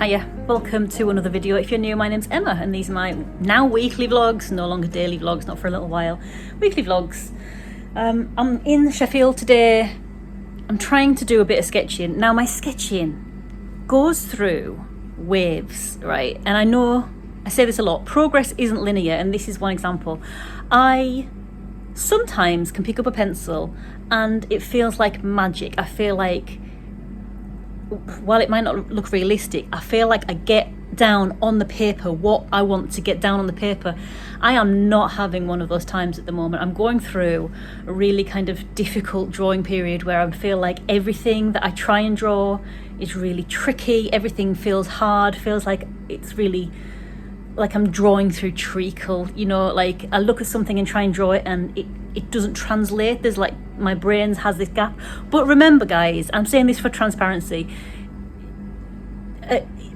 Hiya, welcome to another video. If you're new, my name's Emma and these are my now weekly vlogs, no longer daily vlogs, not for a little while, weekly vlogs. I'm in Sheffield today. I'm trying to do a bit of sketching. Now my sketching goes through waves, right? And I know I say this a lot, progress isn't linear, and this is one example. I sometimes can pick up a pencil and it feels like magic. I feel like, while it might not look realistic, I feel like I get down on the paper what I want to get down on the paper. I am not having one of those times at the moment. I'm going through a really kind of difficult drawing period where I feel like everything that I try and draw is really tricky. Everything feels hard, feels like it's really like I'm drawing through treacle, you know, like I look at something and try and draw it and it doesn't translate. There's like, my brain has this gap. But remember guys, I'm saying this for transparency,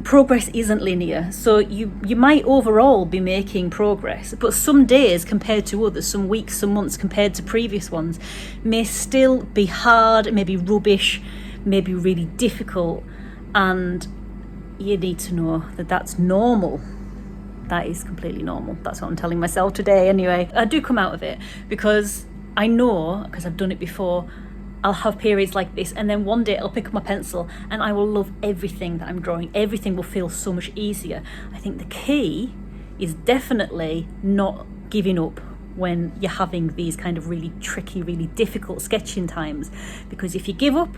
progress isn't linear. So you might overall be making progress, but some days compared to others, some weeks, some months compared to previous ones may still be hard, maybe rubbish, maybe really difficult, and you need to know that that's normal. That is completely normal. That's what I'm telling myself today anyway. I do come out of it because I know, because I've done it before, I'll have periods like this and then one day I'll pick up my pencil and I will love everything that I'm drawing. Everything will feel so much easier. I think the key is definitely not giving up when you're having these kind of really tricky, really difficult sketching times, because if you give up,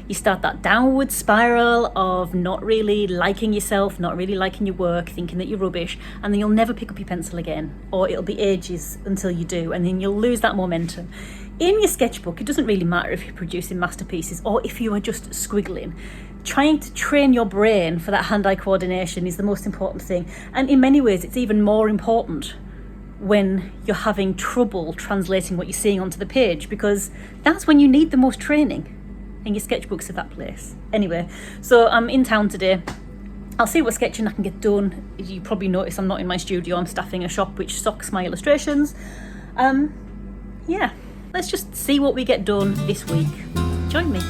you start that downward spiral of not really liking yourself, not really liking your work, thinking that you're rubbish, and then you'll never pick up your pencil again, or it'll be ages until you do, and then you'll lose that momentum. In your sketchbook, it doesn't really matter if you're producing masterpieces or if you are just squiggling. Trying to train your brain for that hand-eye coordination is the most important thing, and in many ways it's even more important when you're having trouble translating what you're seeing onto the page, because that's when you need the most training, and your sketchbooks are that place. Anyway, so I'm in town today. I'll see what sketching I can get done. You probably notice I'm not in my studio, I'm staffing a shop which stocks my illustrations. Yeah, let's just see what we get done this week. Join me.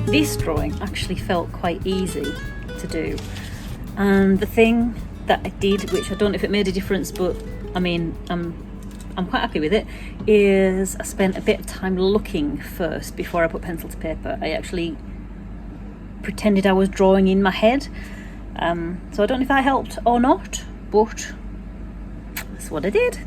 This drawing actually felt quite easy to do, and the thing that I did, which I don't know if it made a difference, but I mean I'm quite happy with it, is I spent a bit of time looking first before I put pencil to paper. I actually pretended I was drawing in my head, so I don't know if that helped or not, but that's what I did.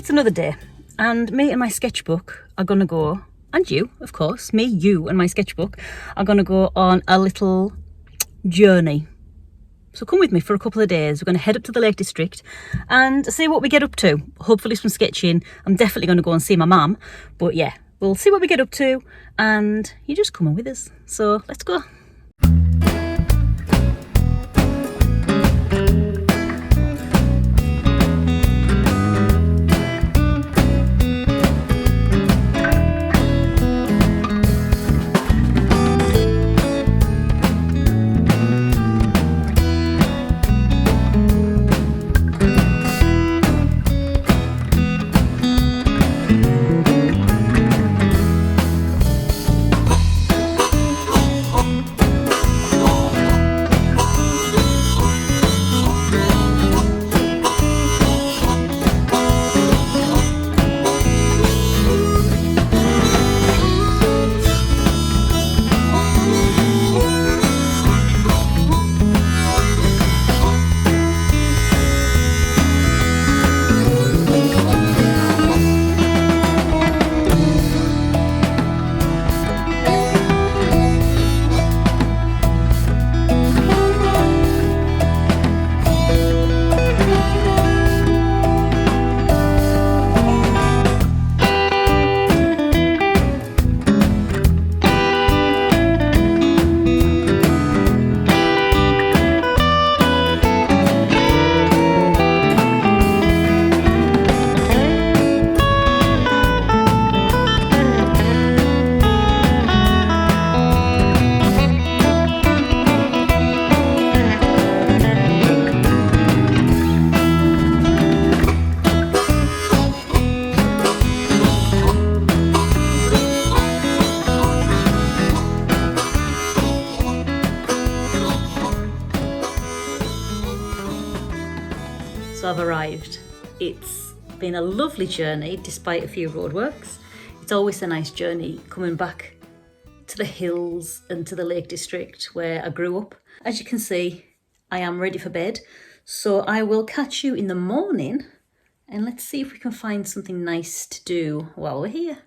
It's another day, and me and my sketchbook are gonna go, and you, of course, me, you and my sketchbook are gonna go on a little journey. So come with me for a couple of days. We're going to head up to the Lake District and see what we get up to. Hopefully some sketching. I'm definitely going to go and see my mum. But yeah, we'll see what we get up to and you just come on with us. So let's go. So I've arrived. It's been a lovely journey despite a few roadworks. It's always a nice journey coming back to the hills and to the Lake District where I grew up. As you can see, I am ready for bed. So I will catch you in the morning and let's see if we can find something nice to do while we're here.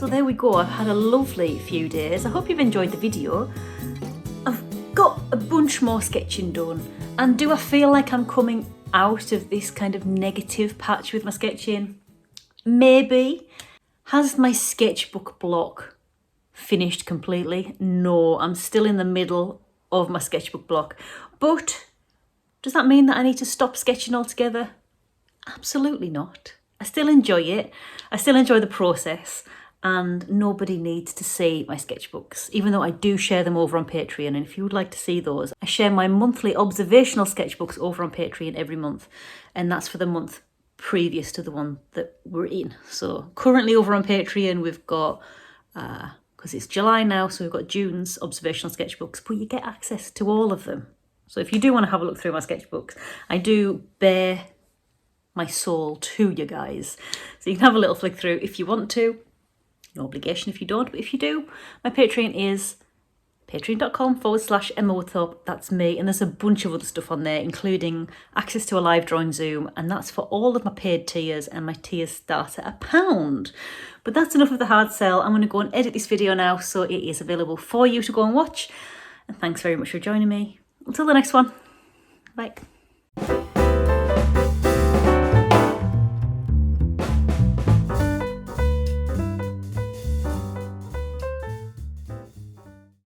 So there we go, I've had a lovely few days. I hope you've enjoyed the video. I've got a bunch more sketching done, and do I feel like I'm coming out of this kind of negative patch with my sketching? Maybe. Has my sketchbook block finished completely? No, I'm still in the middle of my sketchbook block. But does that mean that I need to stop sketching altogether? Absolutely not. I still enjoy it. I still enjoy the process, and nobody needs to see my sketchbooks, even though I do share them over on Patreon. And if you would like to see those, I share my monthly observational sketchbooks over on Patreon every month, and that's for the month previous to the one that we're in. So currently over on Patreon we've got, because it's July now, so we've got June's observational sketchbooks, but you get access to all of them. So if you do want to have a look through my sketchbooks, I do bare my soul to you guys. So you can have a little flick through if you want to. No obligation if you don't, but if you do, my Patreon is patreon.com/Emma Woodthorpe. That's me, and there's a bunch of other stuff on there, including access to a live drawing Zoom, and that's for all of my paid tiers, and my tiers start at £1. But that's enough of the hard sell. I'm going to go and edit this video now so it is available for you to go and watch. And thanks very much for joining me. Until the next one, bye.